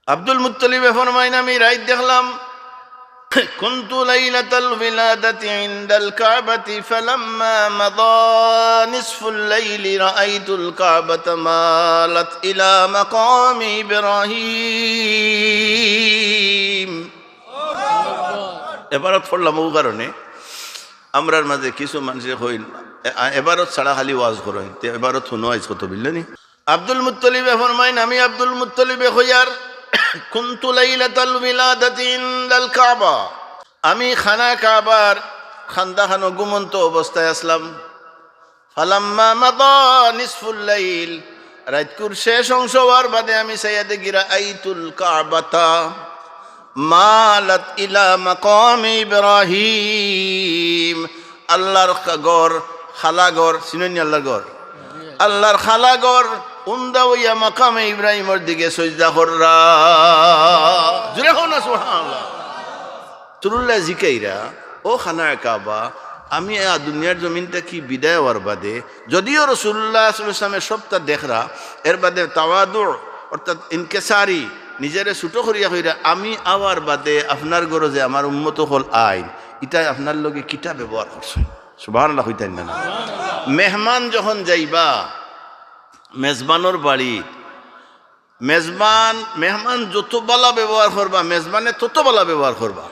আব্দুল মুত্তালিবে ফরমাইন আমি রাত দেখলাম كنت ليلة الولادة عند الكعبة فلما مضى نصف الليل رأيت الكعبة مالت إلى مقام إبراهيم এবারত পড়লাম ও কারণে আমরার মাঝে কিছু মানুষের হইল এবারত ছাড়া খালি ওয়াজ করেন এবারত শুনো আইস কত বুঝলেনি আব্দুল মুত্তালিবে ফরমাইন আমি আব্দুল মুত্তালিবে হইয়ার কুনতু লাইলাতাল উলাদাতি ইনদাল কাবা আমি খানা কাবার খান্দাখানো ঘুমন্ত অবস্থায় আসলাম ফালাম্মা মাদা নিসফুল লাইল রাতকুর শেষ অংশ হওয়ার বাদে আমি সাইয়াদে গিরা আইতুল কাবাতা মালাত ইলা মাকাম ইব্রাহিম আল্লাহর ঘর খালাঘর চিনেন আল্লাহর ঘর আল্লাহর খালাঘর উন্দা হইয়া মাকামে ইব্রাহিমের দিকে সজদা কররা জুড়ে হও না সুবহানাল্লাহ তুরুল্লাহ জিকাইরা ও খানা কাবা আমি দুনিয়ার জমিনটা কি বিদায় হওয়ার বাদে যদিও রাসূলুল্লাহ সাল্লাল্লাহু আলাইহি ওয়াসাল্লামের সবটা দেখরা এর বাদে তাওয়াদু অর্থাৎ ইনকিসারি নিজেরে ছোটো করিয়া কইরা আমি আওয়ার বাদে আপনার ঘরে যে আমার উম্মত হল আইন এটা আপনার লগে কিতা ব্যবহার করছে সুবহানাল্লাহ হইতেন না মেহমান যখন যাইবা মেজবানোর বাড়ি মেহমান যত বালা ব্যবহার করবা মেজবানে তত বালা ব্যবহার করবা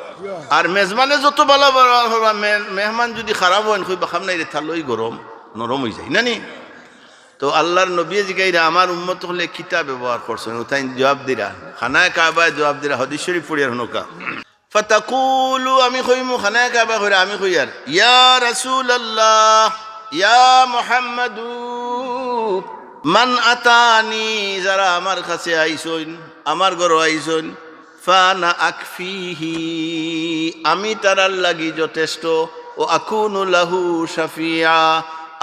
আর মেজবানে যত বালা ব্যবহার করবা মেহমান যদি খারাপ হয় কইবা খাম নাই রে থালই গরম নরম হয়ে যায় নানি তো আল্লাহর নবী জিগাইরা আমার উম্মত হলে কিতা ব্যবহার করছেন ওটাই জবাব দিরা খানায় কাবায় জবাব দিরা হাদিস শরীফ পড়িয়ার হনকা ফাতাকুলু আমি কইমু খানায় কাবা কইরা আমি কইয়ার ইয়া রাসূলুল্লাহ ইয়া মুহাম্মাদু মান আতানি যারা আমার কাছে আইসইন আমার ঘর আইসইন ফানা আকফিহি আমি তারার লাগি যথেষ্ট ও আকুনু লাহু শাফিয়া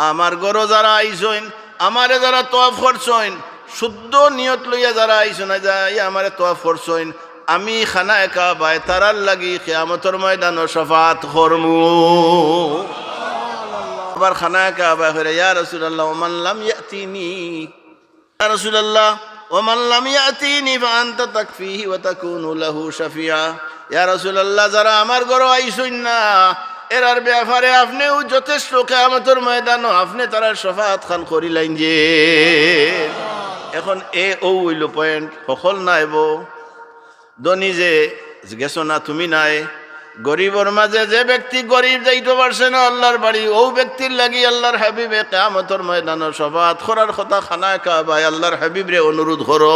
আমার ঘর যারা আইসইন আমারে যারা তওয়াফ করছইন শুদ্ধ নিয়ত লইয়া যারা আইসইন যাই আমারে তওয়াফ করছইন আমি খানায়ে কাবায় তারার লাগি কিয়ামতের ময়দানে শাফাআত করমু আবার খানায়ে কাবা করে ইয়া রাসূলুল্লাহ ওমান লাম ইয়াতিনি ইয়া রাসূলুল্লাহ ওমান লাম ইয়াতিনি ফাআনতা তাকফিহি ওয়া তাকুনু লাহু শাফিয়া ইয়া রাসূলুল্লাহ যারা আমার ঘরে আইসইন না এরার ব্যাপারে আপনিও যথেষ্ট কিয়ামতের ময়দানে আপনি তারা শাফাআত খান করিলেন যে এখন ও হইল পয়েন্ট সকল নাইব ধনী যে গেছো না তুমি নাই গরিবর মাঝে যে ব্যক্তি গরিব যাইতে পারছে না আল্লাহর বাড়ি ও ব্যক্তির লাগি আল্লাহর হাবিবে কিয়ামতের ময়দানে শাফাআত করার কথা খানায়ে কাবায় আল্লাহর হাবিবরে অনুরোধ করো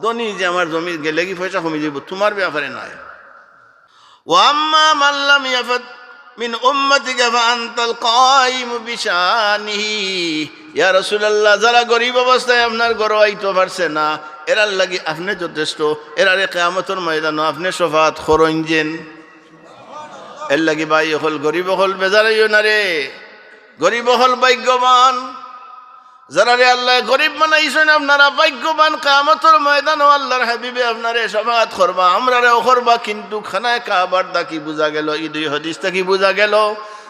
ধনী যে আমার জমি গেলে কি পয়সা কমে যাব তোমার ব্যাপারে নাই ওয়া আম্মা মান লাম ইয়াফাত মিন উম্মতিকা ফাআনতাল কায়িমু বিশানিহি ইয়া রাসূলুল্লাহ যারা গরিব অবস্থায় আপনার ঘরে আইতে পারছে না এরার লাগি আপনি যথেষ্ট এরারে কিয়ামতের ময়দানে আপনি শাফাআত করুন যেন এর লাগি ভাই হল গরিব হল বেজারাইও না রে গরিব হল ভাগ্যবান যারা রে আল্লাহ গরিব বানাইছেন আপনারা ভাগ্যবান কিয়ামতের ময়দানে আল্লাহর হাবিবে আপনারে শাফাআত করবা আমরারেও করবা কিন্তু খানায়ে কাবার দা কি বুঝা গেল এই দুই হাদিসটা কি বুঝা গেল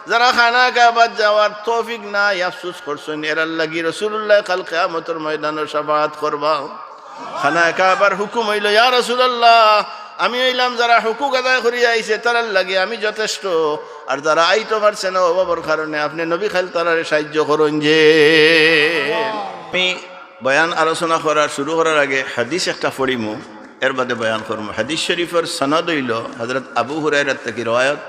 যারা খানায়ে কাবার যাওয়ার তৌফিক নাই আফসোস করছেন এরার লাগি রাসূলুল্লাহ কাল কিয়ামতের ময়দানে শাফাআত করবা খানায়ে কাবার হুকুম হইল ইয়া রাসূলুল্লাহ আমি হইলাম যারা হুকুক আদায় করিয়া আইছে তারার লাগে আমি যথেষ্ট আর যারা আইতে পারছে না অভাবের কারণে আপনি নবী খাল তারারে সাহায্য করুন যে আমি বয়ান আলোচনা করার শুরু করার আগে হাদিস একটা পড়িমু এর বাদে বয়ান করবো হাদিস শরীফের সনদ হইল হযরত আবু হুরায়রা থেকে রওয়ায়াত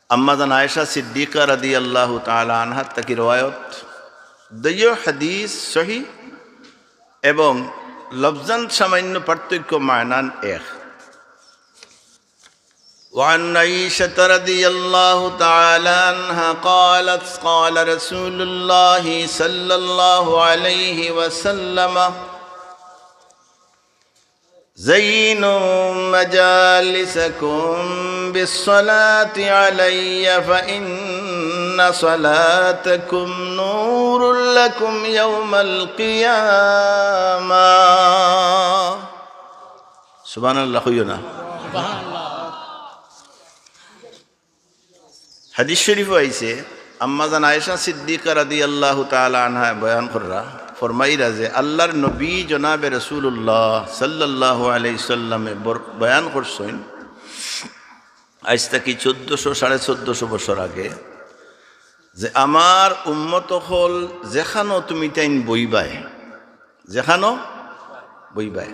আম্মা জান আয়েশা সিদ্দিকা রাদিয়াল্লাহু তাআলা আনহা থেকে রওয়ায়াত দুইও হাদিস সহিহ এবং লফজান সামান্য পার্থক্য মানান এক وعن عائشة رضي الله تعالى عنها قالت قال رسول الله صلى الله عليه وسلم زينوا مجالسكم بالصلاة علي فإن صلاتكم نور لكم يوم القيامة سبحان الله خيونا হাদিস শরীফ আইছে আম্মা জান আয়েশা সিদ্দিকা রাদিয়াল্লাহু তাআলা আনহা বয়ান কররা ফরমাইরা যে আল্লাহর নবী জনাবে রাসূলুল্লাহ সাল্লাল্লাহু আলাইহি সাল্লামে বয়ান করছেন আজ থেকে 1400-1450 বছর আগে যে আমার উম্মত হল যেখানো তুমি তাইন বইবাই, যেখানো বইবাই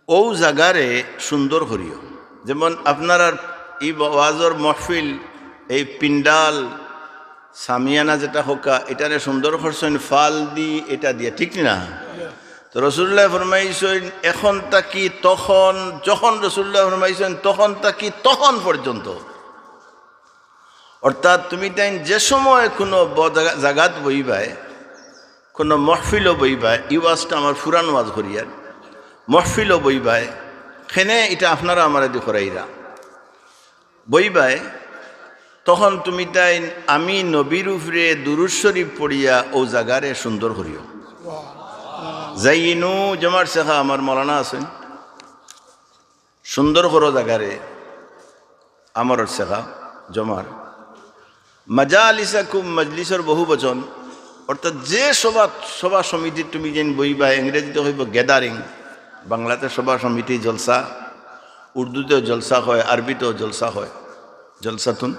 ও জাগারে সুন্দর করিও। যেমন আপনার এই ওয়াজর মহফিল, এই পিন্ডাল সামিয়ানা যেটা হোকা, এটারে সুন্দর করছেন ফাল দি এটা দিয়ে, ঠিক না? তো রসুল্লাহ ফরমাইছেন এখন তাকি তখন, যখন রসুল্লাহ ফরমাইছেন তখন তাকি তখন পর্যন্ত, অর্থাৎ তুমি তাই যে সময় কোনো জাগাত বইবায়, কোনো মহফিলও বইবায়, এই ওয়াজটা আমার ফুরান ওয়াজ করিয়ার, মহফিলও বইবায়, খেনে এটা আপনারা আমার দেখরাইরা বইবায়, তখন তুমি তাই আমি নবীর উপরে দুরূদ শরীফ পড়িয়া ও জাগারে সুন্দর করিও। যাইনু জমার শেখা আমার মৌলানা আছেন, সুন্দর করো জাগারে আমার শেখা জমার মাজালিসাকুম, মজলিসের বহু বচন, অর্থাৎ যে সভা সমিতি তুমি যেন বইবা, ইংরেজিতে হইব গ্যাদারিং, বাংলাতে সভা সমিতি জলসা, উর্দুতেও জলসা হয়, আরবিতেও জলসা হয়, জলসাতুন,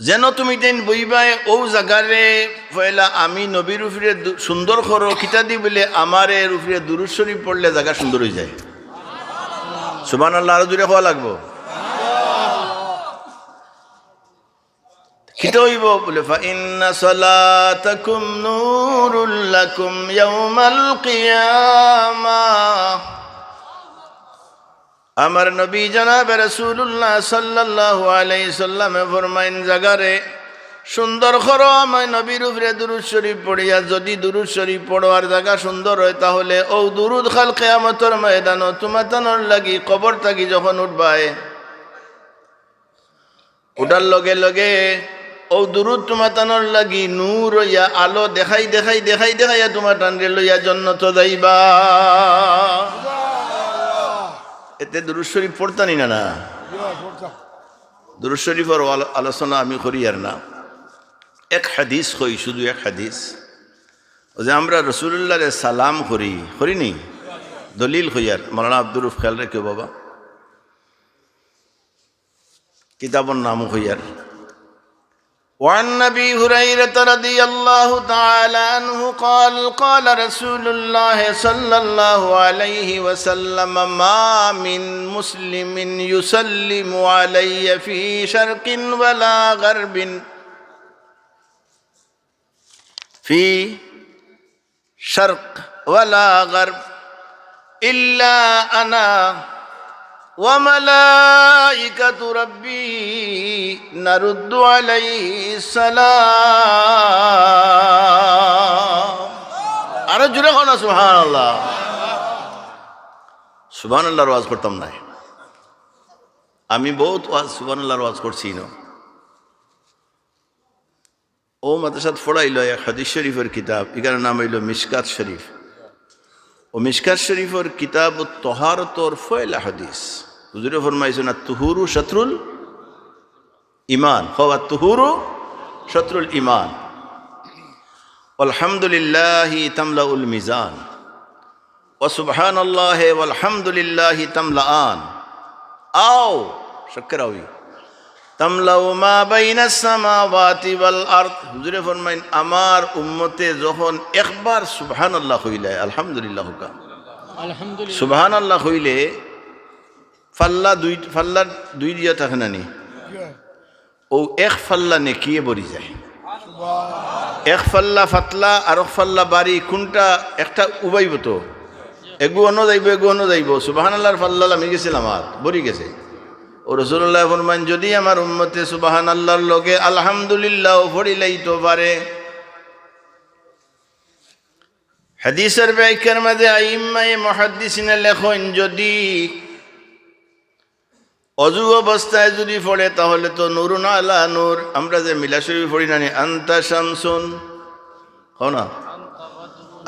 যেন তুমি যেন বইবায় ও জাগারে পয়লা আমি নবীর উপরে সুন্দর করো কিতা দি বলে আমার এর উপরে দুরূদ শরীফ পড়লে জায়গা সুন্দর হয়ে যায়। সুবহানাল্লাহ, আরো দূরে হওয়া লাগবো। কিতা হইব বলে ফাইন্না সালাতাকুম নূরুল লাকুম ইয়াউমাল কিয়ামাহ। আমার নবী জনাবে রাসূলুল্লাহ সাল্লাল্লাহু আলাইহি সাল্লামে ফরমাইন জাগারে সুন্দর করো আমার নবীর উপরে দুরূদ শরীফ পড়িয়া, যদি দুরূদ শরীফ পড়ার জায়গা সুন্দর হয় তাহলে ও দুরূদ খাল কিয়ামতের ময়দান তোমাতানোর লাগি কবর থাকি যখন উঠবায়, উঠার লগে লগে ও দুরূদ তোমাতানোর লাগি নূর হইয়া আলো দেখাই দেখাই দেখাই দেখাইয়া তোমার টানরে লইয়া জান্নাত যাইবা। এতে দুরূদ শরীফ পড়তানি না, না দুরূদ শরীফের আলোচনা আমি করি আর না। এক হাদিস কই, শুধু এক হাদিস, যে আমরা রাসূলুল্লাহরে সালাম করিনি, দলিল হইয়ার মাওলানা আব্দুর রউফ খেয়াল রেখে বাবা, কিতাবর নাম হইয়ার। وعن أبي هريرة رضي الله تعالى عنه قال قال رسول الله صلى الله عليه وسلم ما من مسلم يسلم علي في شرق ولا غرب، في شرق ولا غرب إلا أنا وملائكة ربي نرد عليه السلام। আরো জোরে কও না সুবহানাল্লাহ। সুবহানাল্লাহর ওয়াজ করতাম না আমি, বহুত ওয়াজ সুবহানাল্লাহর ওয়াজ করছি না। ও মাদ্রাসাত পড়াইল এক হাদিস শরীফের কিতাব, এখানে নাম হইল মিশকাত শরীফ। ও মিশকাত শরীফের কিতাব তহারতর ফয়লা হাদিস। হুজুরে ফরমাইছেন আত-তুহুরু শাতরুল ঈমান, হওয়া তুহুরু শাতরুল ঈমান, আলহামদুলিল্লাহি তামলাউল মিজান, ওয়া সুবহানাল্লাহি ওয়ালহামদুলিল্লাহি তামলাআন, আও শকরাউই তামলাউ মা বাইনাস সামাওয়াতি ওয়াল আরদ। হুজুরে ফরমাইন আমার উম্মতে যখন একবার সুবহানাল্লাহ হইলে, আলহামদুলিল্লাহ হুকা সুবহানাল্লাহ হইলে ফাল্লা দুই দিয়া থাকে না নি, ও এক ফাল্লা নেকিয়ে বরি যায়। এক ফাল্লা ফাতলা আর এক ফাল্লা বাড়ি, কোনটা একটা উবাইব, তো এগু অন্য যাইব এগু অন্য যাইব। সুবহানাল্লাহর ফাল্লা আমি গেছিলাম আর বরি গেছে। ও রাসূলুল্লাহ ফরমান যদি আমার উম্মতে সুবহানাল্লাহর লগে আলহামদুলিল্লাহ পড়িলেইতো পারে। হাদিসের ব্যাখ্যার মাঝে আইম্মায়ে মুহাদ্দিসিনে লেখেন যদি অজু অবস্থায় যদি পড়ে তাহলে তো নূরুন আলা নূর। আমরা যে মিলা শরীফ পড়ি না, আনতা শামসুন, হও না,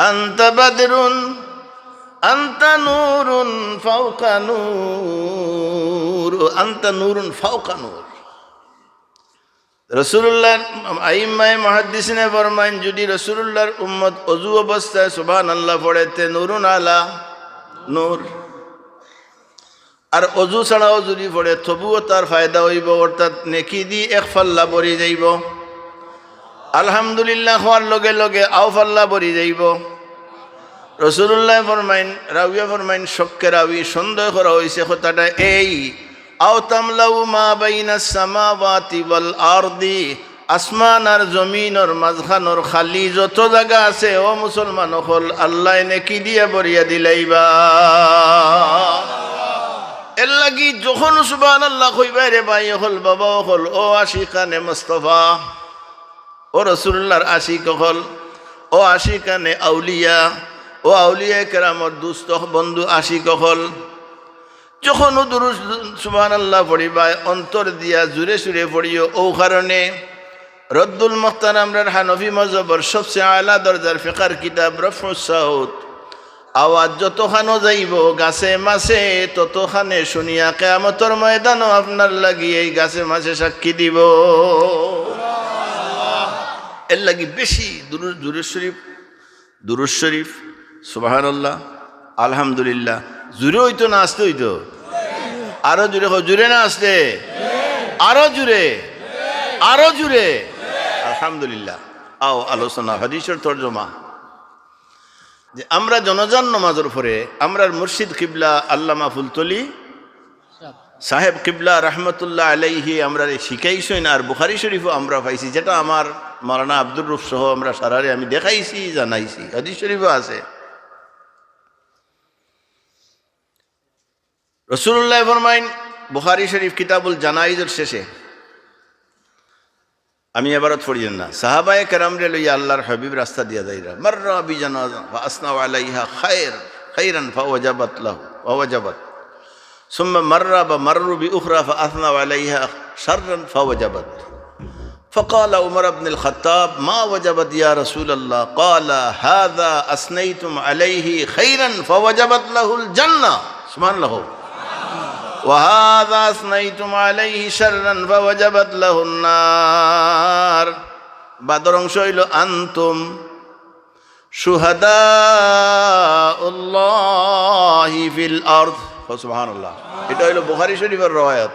আনতা বাদরুন, আনতা নূরুন ফাওকা নূর, আনতা নূরুন ফাওকা নূর। রসুল্লাহ আইম্মায়ে মুহাদ্দিসিনে ফরমাইন যদি রসুল্লাহর উম্মত অজু অবস্থায় সুবহানাল্লাহ পড়েতে নুরুন আলা নূর, আর অজু ছাড়াও যদি পড়ে তবুও তার ফায়দা হইব, অর্থাৎ নেকি দি এক ফাল্লা বরি যাইব। আলহামদুলিল্লাহ হওয়ার লগে লগে আও ফাল্লা বরি যাইব। রসুল্লাহ ফরমাইন, রাউয়া ফরমাইন, শক্কে রাউি সন্দেহ করা হয়েছে কথাটা এই, আও তামলাউ মা বাইনাস সামাওয়াতি ওয়াল আরদি, আসমান আর জমিনের মাঝখানোর খালি যত জায়গা আছে ও মুসলমান হল আল্লাহ নেকি দিয়া বরিয়া দিলাইবা। এর লাগি যখন সুবহানাল্লাহ কইবা রে ভাই হল বাবা হল ও আশিকানে মুস্তাফা, ও রসুল্লাহর আশিক হল, ও আশিকানে আউলিয়া, ও আউলিয়া কেরামর দুস্থ বন্ধু আশিক হল, যখন দুরূদ সুবহানাল্লাহ পড়িবা অন্তর দিয়া জুড়ে সুরে পড়িও। ও কারণে রদ্দুল মুহতারামরার হানফি মযহবর সবচেয়ে আলা দরজার ফিকহার কিতাব রফউস সাউত, আওয়াজ যতখানো যাইব গাছে মাছে ততখানে শুনিয়া কিয়ামতের ময়দানও আপনার লাগি এই গাছে মাছে সাক্ষী দিব। এর লাগি বেশি দুরূদ শরীফ সুবহানাল্লাহ আলহামদুলিল্লাহ জুড়ে হইতো না আসতে হইতো, আরো জুড়ে জুড়ে না আসতে, আরো জুড়ে, আরো জুড়ে আলহামদুলিল্লাহ। আও আলোচনা হাদিসের তরজমা যে আমরা জনজান নামাজের পরে আমরার মুর্শিদ কিবলা আল্লামা ফুলতলি সাহেব কিবলা রহমতুল্লাহ আলাইহি আমরা শিখাইছেন, আর বুখারী শরীফও আমরা পাইছি, যেটা আমার মাওলানা আব্দুর রূফ সহ আমরা সারারে আমি দেখাইছি জানাইছি, হাদিস শরীফও আছে। রসুল্লাহ ফরমাইন বুখারী শরীফ কিতাবুল জানাইজের শেষে, আমি এবারত পড়িয়েন না, সাহাবায়ে কেরামরে লইয়া আল্লাহর হাবিব রাস্তা দিয়া যাইরা মাররা বিজানাজা ফাসনাউ আলাইহা খাইরান ফাওয়াজাবাত লাহু ওয়াজাবাত, সুম্মা মাররা মাররু বিউখরা ফাসনাউ আলাইহা শাররান ফাওয়াজাবাত, فقال عمر بن الخطاب ما وجبت يا رسول الله؟ قال هذا أثنيتم عليه خيرا فوجبت له الجنة سبحان الله، وهذا أثنيتم عليه شرا فوجبت له النار। বাদর অংশ হইল আনতুম শুহাদাউল্লাহি ফিল আরদ, সুবহানাল্লাহ। এটা হইল বুখারী শরীফের রওয়ায়াত।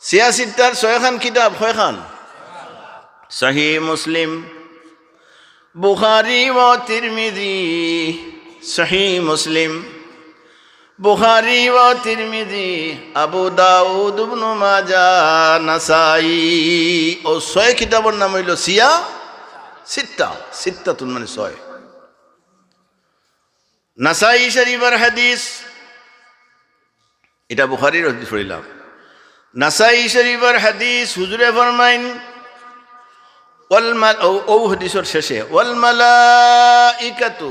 86টার 6 খান কিতাব, 6 খান সহিহ মুসলিম, বুখারী ও তিরমিজি, সহিহ মুসলিম, বুখারী ও তিরমিজি, আবু দাউদ, ইবনে মাজাহ, নাসাই, ও 6 কিতাবের নাম হইল সিত্তাতুন মানে 6। নাসাই শরীফের হাদিস, এটা বুখারীর হাদিস পড়িলাম। নাসাই শরীফের হাদিস হুজুরে ফরমাইন ও হাদিসের শেষে ওয়াল মালাইকাতু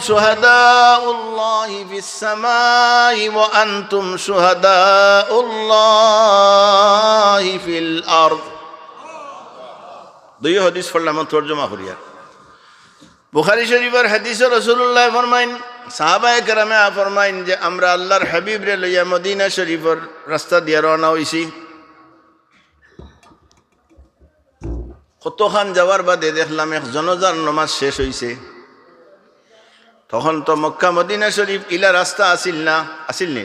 শুহাদাউল্লাহি ফিস সামাই ওয়া আনতুম শুহাদাউল্লাহি ফিল আরদ। দুই হাদিস পড়লাম, তরজমা করিয়া। বুখারী শরীফের হাদিসে রাসূলুল্লাহ ফরমাইন, সাহাবায়ে কেরামে ফরমাইন যে আমরা আল্লাহর হাবিব রে লইয়া মদিনা শরীফের রাস্তা দিয়া রওনা হইছি। কতখান যাওয়ার বাদে দেখলাম এক জনজার নামাজ শেষ হইছে। তখন তো মক্কা মদিনা শরীফ ইলা রাস্তা আসিল নি।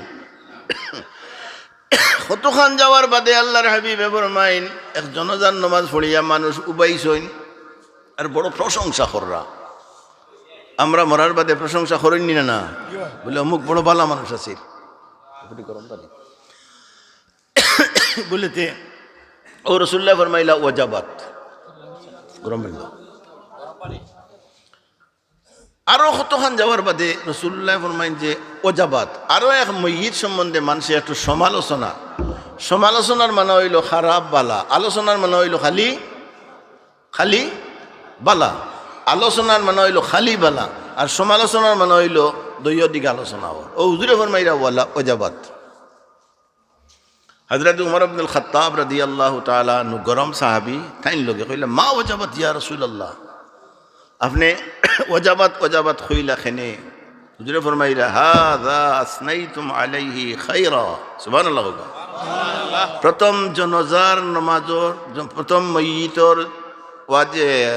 কতখান যাওয়ার বাদে আল্লাহর হাবিব ফরমাইন এক জনজার নামাজ পড়িয়া মানুষ উবাইছইন আর বড় প্রশংসা কররা। আমরা মরার বাদে প্রশংসা করেননি না, বলে অমুক বড় ভালো মানুষ আছে বলেতে ও রাসূলুল্লাহ ফরমাইলা ওয়াজাবাত, গরম পানি। আরো কতখান যাওয়ার বাদে রাসূলুল্লাহ ফরমাইন যে ওয়াজাবাত। আরো এক ময়িত সম্বন্ধে মানুষের একটু সমালোচনার মানে হইল খারাপ বালা, আলোচনার মানে হইল খালি বালা, আলোচনার মানে হইল খালি বালা, আর সমালোচনার মানে হইল দৈয়দিক আলোচনা। ও হুজুরে ফরমাইরা ওয়াজাবাত। হযরত উমর ইবনুল খাত্তাব রাদিয়াল্লাহু তাআলা আনহু গরম সাহাবী, তাইন লগে কইলা মা ওয়াজাবাত ইয়া রাসূলুল্লাহ, আপনি ওয়াজাবাত কইলা খেনে? হুজুরে ফরমাইরা হাযা আসনাইতুম আলাইহি খায়রা, সুবহানাল্লাহ। প্রথম জনজার নমাজর প্রথম ময়িতর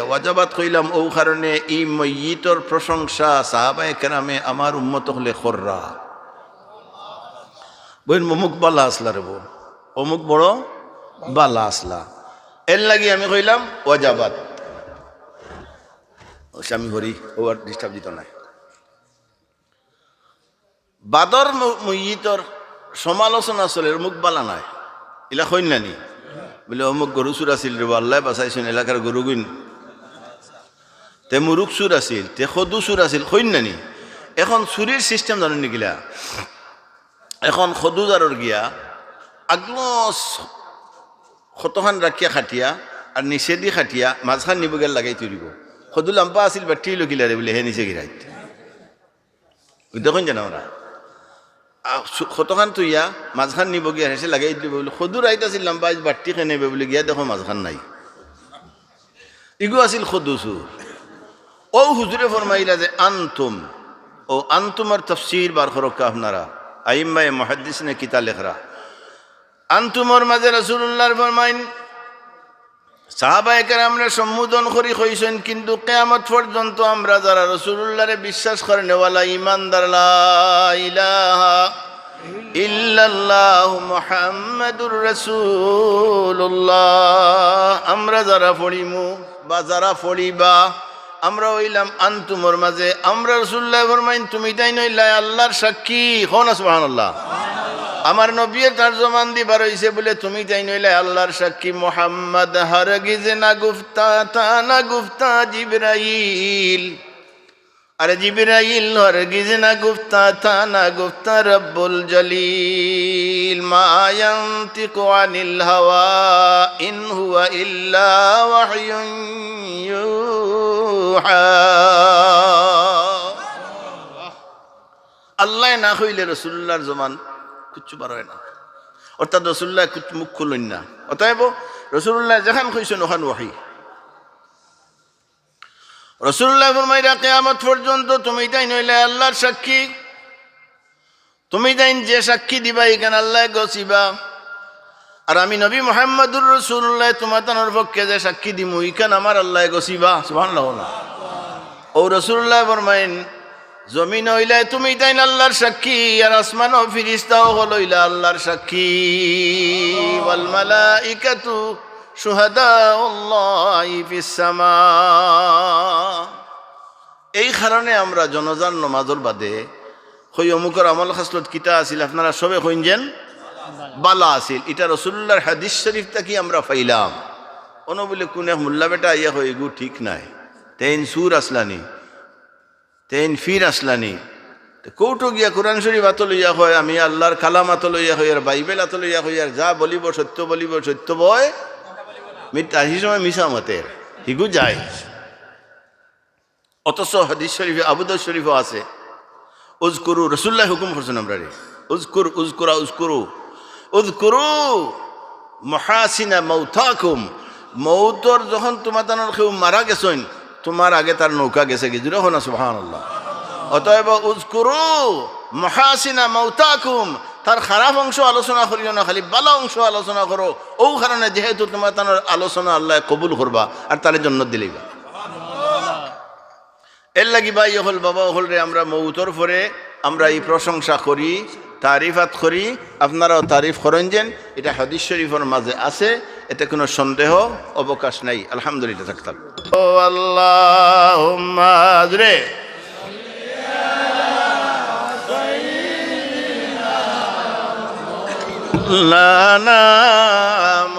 ওয়াজাবাত কইলাম ও কারণে এই ময়িতর প্রশংসা সাহাবায়ে কেরামে আমার উম্মত হলে খররা বইন অমুক বালা আসলা রে বো অমুক বড় বালা আসলা এর লাগি আমি কইলাম ওয়াজাবাত স্বামী হরি ও আর ডিস্টার্ব দিত নাই বাদর ময়িতর সমালোচনা চলে মুখ বালা নাই এলা কইন নানি বলে অমুক গরু চুর আছিল রে আল্লাহ বাঁচাইছেন এলাকার গরু গুইন তে মুরুখ চুর আছিল তে সদু চুর আছিল কইন নানি এখন চুরির সিস্টেম জানেন নিকিলা এখন সদুজারর গিয়া আগলো কতখান রাখিয়া খাটিয়া আর নিচে দি খাটিয়া মাঝখান নিবগে লাগাই তুলিব সদু লাম্পা আছিল বা টি লকিলারে বলে হে নিচে গিরাইত দেখুন জানা ওরা কতখান তুইয়া মাঝখান নিব গিয়া হেসে লাগাই দিব বলে সদু রাইত আছিল লাম্পা আজ বাট্টি খেনেবে বলে গিয়া দেখো মাঝখান নাই ইগু আছিল সদু চুর ও হুজুরে ফরমাইলা যে আনতুম ও আনতুমার তফসির বার খরক্কা আপনারা আইম্মায়ে মুহাদ্দিস নে কিতা লেখরা আনতুমর মাঝে রাসূলুল্লাহর ফরমাইন সাহাবায়ে কেরামরা সম্বোধন করি কইছেন কিন্তু কিয়ামত পর্যন্ত আমরা যারা রাসূলুল্লাহরে বিশ্বাস করেন ওয়ালা ঈমানদার লা ইলাহা ইল্লাল্লাহু মুহাম্মাদুর রাসূলুল্লাহ আমরা যারা পড়িমু বা যারা পড়িবা আমরা হইলাম আনতুমর মাঝে আমরা রাসূলুল্লাহ ফরমাইন তুমি তাই নইলা আল্লাহর সাক্ষী হন সুবহানাল্লাহ আমার নবীর তরজমান দিবার হইছে বলে তুমি তাই নইলা আল্লাহর সাক্ষী মুহাম্মদ হরগিজ না গুফতা তা না গুফতা জিবরাইল আরে জিবরাইল হরগিজ না গুফতা তা না গুফতা রব্বুল জলিল মা ইয়ান্তিকু আনিল হাওয়া ইন হুয়া ইল্লা ওয়াহয়ুন আল্লাহ না হইলে রাসূলুল্লাহর জমান কিচ্ছু বার হয় না অর্থাৎ রাসূলুল্লাহ মুখ খুললেন না অতএব রাসূলুল্লাহ যেখান কইছেন ওখান ওয়াহি রাসূলুল্লাহ ফরমাইরা কিয়ামত পর্যন্ত তুমি তাই নইলে আল্লাহর সাক্ষী তুমি তাই যে সাক্ষী দিবা এখানে আল্লাহ গছিবা আর আমি নবী মুহাম্মদুর রাসূলুল্লাহ তোমার পক্ষে যে সাক্ষী দিমু এখানে আমার আল্লাহ গছিবা সুবহানাল্লাহ ও রাসূলুল্লাহ ফরমাইন জমিন হইলে তুমি তাই আল্লাহর সাক্ষী আর আসমান ও ফিরিস্তাও হইলা আল্লাহর সাক্ষী ওয়াল মালাইকাতু শুহাদাউল্লাহি ফিস সামা এই কারণে আমরা জনজান নামাজের বাদে কই অমুকর আমল খাসলত কিতা আছিল আপনারা সবে কইনজেন বালা আছিল এটা রাসূলুল্লাহর হাদিস শরীফ থেকে আমরা পাইলাম ono বলে কোন এক মোল্লা বেটা আইয়া কই এগু ঠিক নাই তেইন সুর আসলানি তেইন ফির আসলানি কৌটো গিয়া কোরআন শরীফ আত লইয়া হয় আমি আল্লাহর কালাম আত লইয়া হই আর বাইবেল আত লইয়া হই আর যা বলিব সত্য বয় মিথ্যা এই সময় মিশা মতের হিগু যায় অথচ হাদিস শরীফে আবু দাউদ শরীফও আছে উযকুরু রাসূলুল্লাহ হুকুম করছেন আমরা রে উযকুরু মুহাসিনা মাউতাকুম মৌতর যখন তোমার কেউ মারা গেছেন তোমার আগে তার নৌকা গেছে কি জুড়ে হনা সুবহানাল্লাহ অতএব উযকুরু মুহাসিনা মাউতাকুম তার খারাপ অংশ আলোচনা করিও না খালি ভালো অংশ আলোচনা করো ও কারণে যেহেতু তোমার তার আলোচনা আল্লাহ কবুল করবা আর তার জন্য দিলেইবা এর লাগি ভাই হল বাবা হল রে আমরা মৌতর পরে আমরা এই প্রশংসা করি তারিফাত করি আপনারাও তারিফ করেন যেন এটা হাদিস শরীফের মাঝে আছে এতে কোনো সন্দেহ অবকাশ নাই আলহামদুলিল্লাহ থাকতাম ও আল্লাহুম্মা রে লানা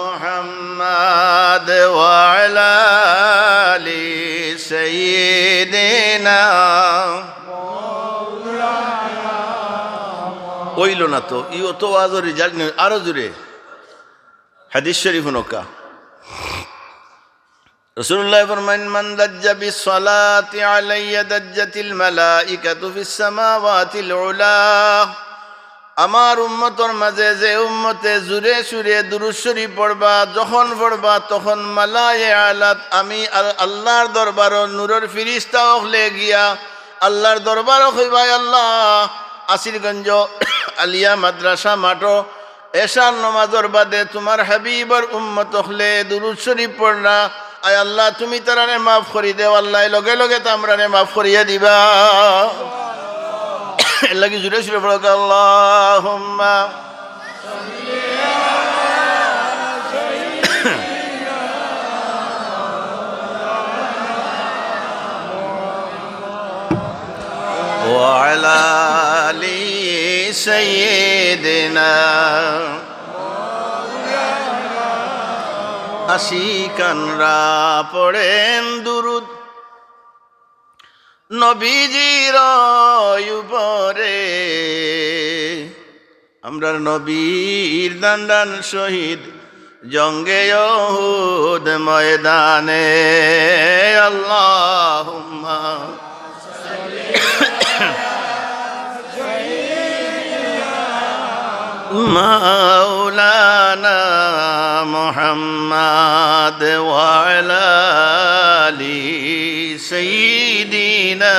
মুহাম্মাদ ওয়া আলা আলি সাইয়্যিদিনা ওইল না তো ইও তো আজও রেজাল্ট নেই আরো জোরে হাদিস শরীফ নকা রাসূলুল্লাহ ফরমান মান দাজ্জা বিস সালাতি আলাইয়া দাজ্জাতিল মালাইকাতু ফিস সামাওয়াতিল উলা আমার উম্মতর মাঝে যে উম্মতে জুরে সুরে দুরূদ শরীফ পড়বা যখন পড়বা তখন মালায়েকাত আমি আল্লাহর দরবার নূরের ফেরেশতা হলে গিয়া আল্লাহর দরবার কইবা আল্লাহ আসিরগঞ্জ আলিয়া মাদ্রাসা মাঠো এশার নমাজর বাদে তোমার হাবিবর উম্মত হলে দুরূদ শরীফ পড়না, আয় আল্লাহ তুমি তারারে মাফ করি দেও, আল্লাহ লগে লগে তামরারে মাফ করিয়া দিবা। লাগি জুড়ে সুরে পড়ো আল্লাহুম্মা وعلى آل سيدنا আশিকানরা পড়েন দুরুদ নবীজির উপরে, আমরার নবীর দান্দান শহীদ জঙ্গে উহুদ ময়দানে। আল্লাহুম্মা মাওলানা মুহাম্মদ ওয়া আলা আলি সাইয়্যিদিনা।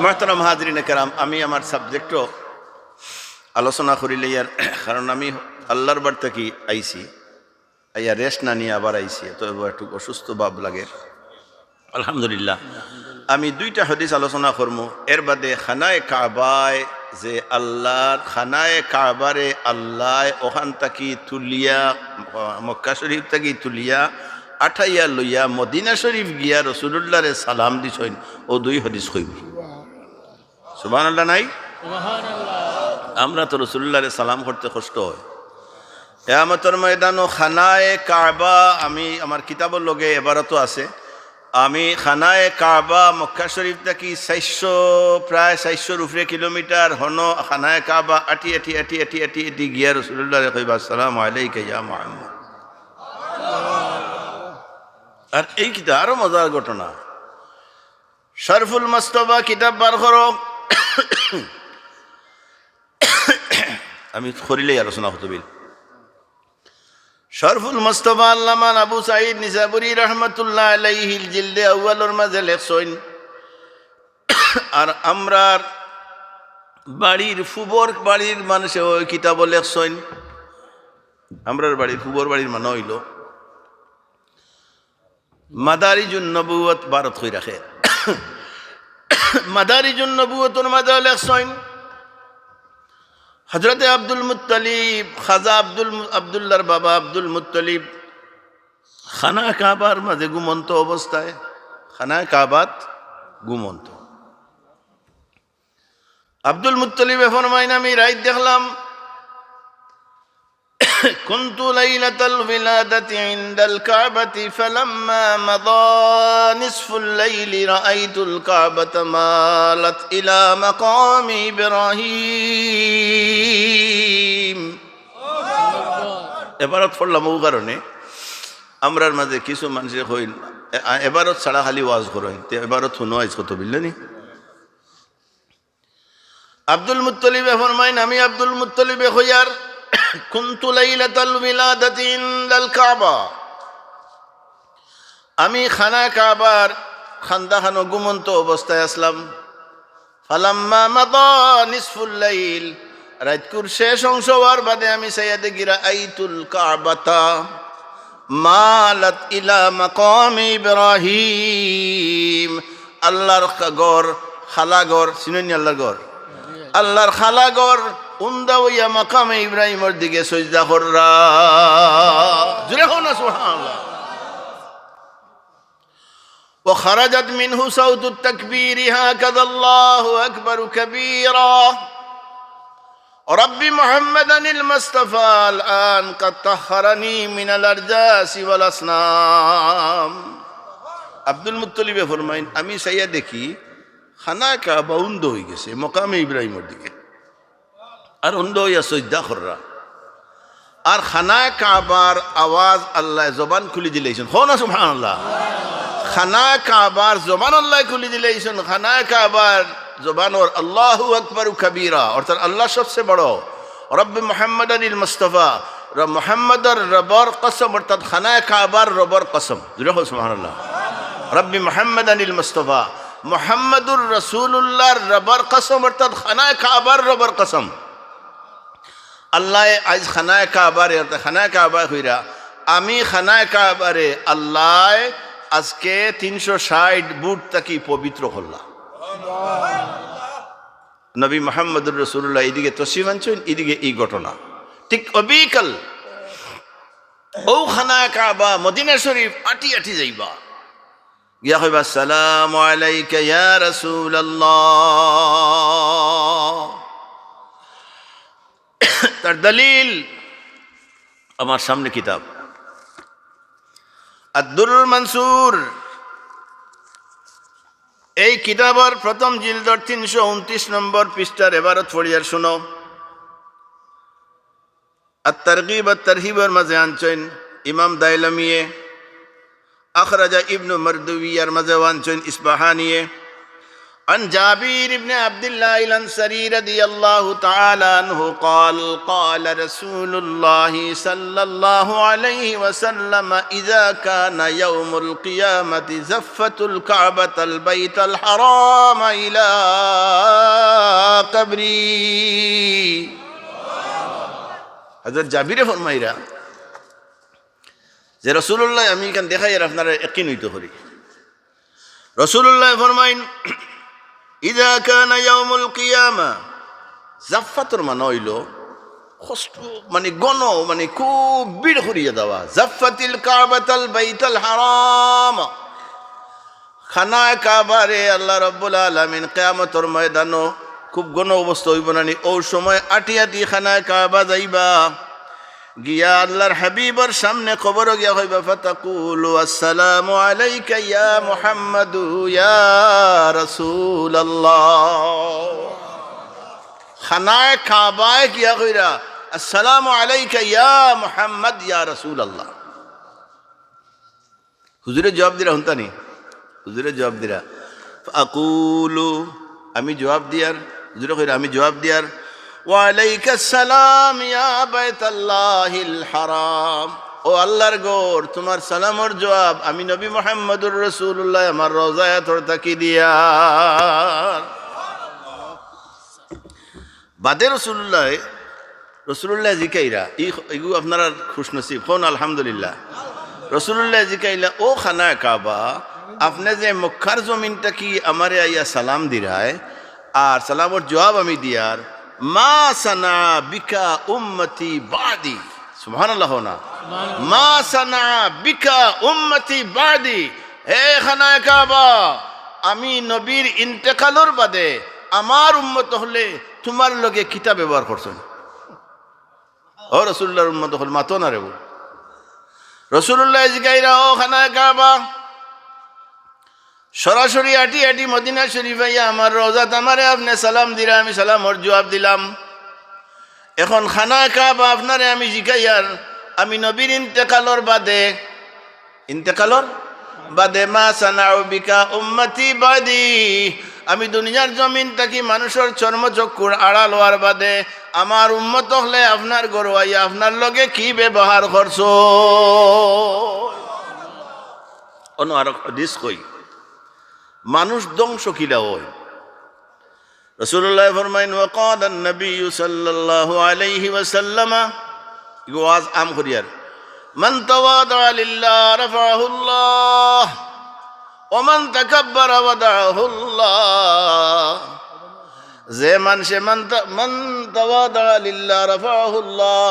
মুহতারাম হাজরিন কেরাম, আমি আমার সাবজেক্টও আলোচনা করিলে ইয়ার, কারণ আমি আল্লাহর বার থেকে আইছি, আইয়া রেস্ট না নিয়ে আবার আইছি, তো একটু অসুস্থ ভাব লাগে। আলহামদুলিল্লাহ আমি দুইটা হাদিস আলোচনা করবো। এর বাদে খানায় কাবায় যে আল্লাহর খানায় কাবারে আল্লাহ ওখান থাকি তুলিয়া মক্কা শরীফ থাকি তুলিয়া আঠাইয়া লইয়া মদিনা শরীফ গিয়া রসুলুল্লাহরে সালাম দিছেন, ও দুই হাদিস কইব। সুবহানাল্লাহ নাই? আমরা তো রসুলুল্লাহরে সালাম করতে কষ্ট হয়। কিয়ামতের ময়দানও খানায় কাবা, আমি আমার কিতাবের লগে এবারতো আছে, আমি খানায় কাবা মক্কা শরীফ থাকি 400 প্রায় 400 উপরে কিলোমিটার হন খানায় কাবা আটি আটি আটি আটি আটি আটি গিয়া রাসূলুল্লাহ কইবা আসসালামু আলাইকা ইয়া মুহাম্মদ। আর এই কিতাব আরো মজার ঘটনা, শরফুল মুস্তাফা কিতাব বার করো, আমি করিলেই আলোচনা হতো বিল। শরফুল মুস্তাফা আল্লামা আবু সাঈদ নিসাবুরি রহমতুল্লাহ আলাইহিল জিলদে আউয়ালর মাঝে লেখছেন, আর আমরার বাড়ির ফুবর বাড়ির মানুষে ওই কিতাব লেখছেন। আমরার বাড়ির ফুবর বাড়ির মানে হইল মাদারিজুন নবুয়ত ভারত হয়ে রাখে। মাদারিজুন নবুয়তর মাঝে লেখছেন হযরতে আব্দুল মুত্তালিব, খাজা আব্দুল্লাহর বাবা আব্দুল মুত্তালিব খানা কাবার মাঝে ঘুমন্ত অবস্থায়, খানা কাবাত ঘুমন্ত। আব্দুল মুত্তালিব ফরমাইন, আমি রাত দেখলাম كنت ليلة الولادة عند الكعبة فلما مضى نصف الليل رأيت الكعبة مالت إلى مقام إبراهيم। এবারত পড়লাম ও কারণে আমরার মাঝে কিছু মানুষের হইল এবারত ছাড়া খালি ওয়াজ করেন, এবারত শুনো আইজ কত বিল্লানি। আব্দুল মুত্তালিব ফরমাইন, আমি আব্দুল মুত্তালিব হইয়ার কুনতু লাইলাতাল উলাদাতি ইনদাল কাবা, আমি খানা কাবার খান্দাখানো ঘুমন্ত অবস্থায় আসলাম। ফালাম্মা মাদা নিসফুল লাইল, রাতকুর শেষ অংশ হওয়ার বাদে আমি সাইয়াদে গিরা আইতুল কাবাতা মালাত ইলা মাকাম ইব্রাহিম। আল্লাহর গড় খালাগড়, চিনেন আল্লাহর গড়, আল্লাহর খালাগড় উন্দা হইয়া মাকামে ইব্রাহিমের দিকে সজদা কররা। জুড়ে হও না সুবহানাল্লাহ। وخرجت منه صوت التكبير هكذا الله أكبر كبيرا رب محمدا المصطفى الآن قد طهرني من الأرجاس والأصنام। আব্দুল মুত্তালিব ফরমাইন, আমি সাইয়া দেখি খানা কাবা উন্দ হয়ে গেছে মাকামে ইব্রাহিমের দিকে, আর অন্ধ হইয়া সজদা কররা। আর খানা কাবার আওয়াজ আল্লাহ জবান খুলি দিলেছেন, হো না সুবহানাল্লাহ। খানা কাবার জবান আল্লাহ খুলি দিলেছেন, খানা কাবার জবান ওর আল্লাহু আকবার কবীরা, অর্থাৎ আল্লাহ সবচেয়ে বড়। রব্বি মুহাম্মাদানিল মুস্তাফা, মুহাম্মাদর রবর কসম, অর্থাৎ খানা কাবার রবর কসম। সুবহানাল্লাহ। রব্বি মুহাম্মাদানিল মুস্তাফা, মুহাম্মাদুর রাসূলুল্লাহর রবর কসম, অর্থাৎ খানা কাবার রবর কসম। আল্লাহ আজ খানায় কাবারে খানায় কাবা হইরা আমি খানায় কাবারে আল্লাহ আজকে 360 বুট তাকি পবিত্র করলাম। নবী মুহাম্মদুর রাসূলুল্লাহ এদিকে তশরিফ আনছেন, এদিকে এই ঘটনা ঠিক অবিকল ও খানায় কাবা মদিনা শরীফ আটি আটি যাইবা গিয়া কইবা আসসালামু আলাইকা ইয়া রাসূলুল্লাহ। তার দলিল আমার সামনে কিতাব আদ-দুররুল মানসুর, এই কিতাবের প্রথম জিলদর 329 নম্বর পৃষ্ঠার এবারত পড়িয়ার শুনো। আত-তারগীব আত-তারহিবের মাঝে আনছেন ইমাম দাইলামিয়ে, আখরাজা ইবনু মারদুবিয়ার মাঝে আনছেন ইসবাহানিয়ে। عن جابر بن عبد الله الأنصاري رضي الله تعالى عنه قال قال رسول الله صلى الله عليه وسلم إذا كان يوم القيامة زفت الكعبة البيت الحرام إلى قبري। حضرت জাবির ফরমাইরা যে রাসূলুল্লাহ আমি এখান দেখাই আর আপনারা ইয়াকিন হইতে পারি। রাসূলুল্লাহ ফরমাইন ইযা কানা ইয়াউমুল কিয়ামা, জাফফাতুর মানে হইল কষ্ট মানে গণ মানে খুব ভিড় করিয়া দেওয়া। জাফফাতিল কাবাতাল বাইতুল হারাম, খানায় কাবারে আল্লাহ রাব্বুল আলামিন কিয়ামতের ময়দানও খুব গণ অবস্থা হইব না, ও সময় আটি আটি খানায় কাবা যাইবা গিয়া আল্লাহর হাবিবর সামনে খবর গিয়া হইবা ফাতাকুলু আসসালামু আলাইকা ইয়া মুহাম্মাদু ইয়া রাসূলুল্লাহ। খানায় কাবায় গিয়া কইরা আসসালামু আলাইকা ইয়া মুহাম্মদ ইয়া রাসূলুল্লাহ। হুজুরে জবাব দিরা হুনতানি, হুজুরে জবাব দিরা ফাকুলু আমি জবাব দিয়ার, হুজুরে কইরা আমি জবাব দিয়ার ওয়ালাইকা সালাম ইয়া বাইতাল্লাহিল হারাম, ও আল্লাহর ঘর তোমার সালামর জবাব আমি নবী মুহাম্মদুর রাসূলুল্লাহ আমার রওজায় তোর তাকি দিয়া। বাদে রসুল্লাহ জিকাইরা ইগু আপনারা খুশনসিব কোন আলহামদুলিল্লাহ। রসুল্লাহ জিকাইলা ও খানায় কাবা আপনি যে মক্কার জমিনটা কি আমারে আইয়া সালাম দিরায় আর সালামর জবাব আমি দিয়ার মা সানা বিকা উম্মতি বাদি, সুবহানাল্লাহ না, মা সানা বিকা উম্মতি বাদি, হে খানায় কাবা আমি নবীর ইন্তেকালর বাদে আমার উম্মত হলে তোমার লগে কিতা ব্যবহার করছেন। ও রসুল্লাহর উম্মত হল মাতো না রে, রসুল্লাহ জিগাইরা ও খানায় কাবা সরাসরি আটি আটি মদিনা শরীফ আইয়া আমার রওজাত আমারে আপনি সালাম দিরা আমি সালামর জবাব দিলাম। এখন খানায় কাবা আপনারে আমি জিগাইয়ার আমি নবীর ইন্তেকালর বাদে মা সানাউ বিকা উম্মতি বাদি, আমি দুনিয়ার জমিন থাকি মানুষের চর্মচক্ষুর আড়াল হওয়ার বাদে আমার উম্মত হলে আপনার গরু আইয়া আপনার লগে কি ব্যবহার করছো। অন্য আর হাদিস কই মানুষ ধ্বংস কিলা হয়। রাসূলুল্লাহ ফরমাইন ওয়াকাল নবী সাল্লাল্লাহু আলাইহি ওয়াসাল্লাম, ওয়াজ আম করিয়ার মান তাওয়াদা লিল্লাহ রাফাহুল্লাহ ওয়া মান তাকাব্বারা ওয়াদাহুল্লাহ, যে মানুষে মান তাওয়াদা লিল্লাহ রাফাহুল্লাহ,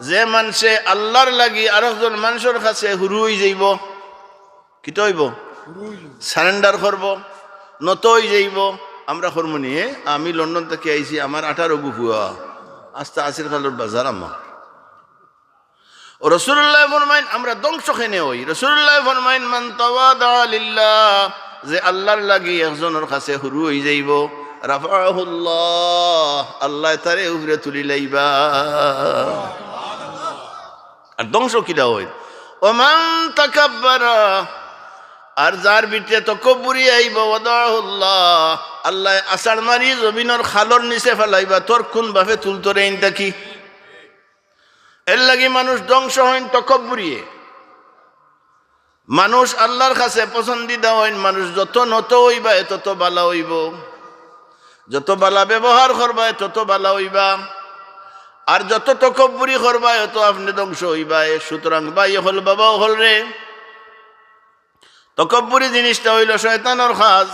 যে মানুষে আল্লাহর লাগি আরেকজন মানুষের কাছে হুরু হই যাইব, কি তো হইব সারেন্ডার করব, নত হই যাইব। আমরা করবো নিয়ে আমি লন্ডন থেকে আইছি আমার 18 গুফুয়া আস্তে আসির খালোর বাজার আমার। ও রাসূলুল্লাহ ফরমাইন আমরা ধ্বংস খেনে হই। রাসূলুল্লাহ ফরমাইন মান তাওয়াদা লিল্লাহ, যে আল্লাহর লাগি একজনের কাছে হুরু হই যাইব রাফাহুল্লাহ, আল্লাহ তারে উপরে তুলি লাইবা। আর ধ্বংস কিলা হই ওমান তাকাব্বারা, আর যার ভিতরে তকব্বুরি আইব ওয়াদাহুল্লাহ, আল্লাহ আসার মারি জমিনের খালর নিচে ফেলাইবা তোর কোন ভাবে তুলতরে ইনটা কি। এর লাগি মানুষ ধ্বংস হইন তকব্বুরিয়ে, মানুষ আল্লাহর কাছে পছন্দিদা হইন। মানুষ যত নত হইবা তত বালা হইব, যত বালা ব্যবহার করবা তত বালা হইবা। আর যত তকব্বুরি করবাই তত আপনি ধ্বংস হইবাই। সুতরাং ভাই হল বাবাও হল রে, তকব্বুরি জিনিসটা হইল শয়তানের কাজ,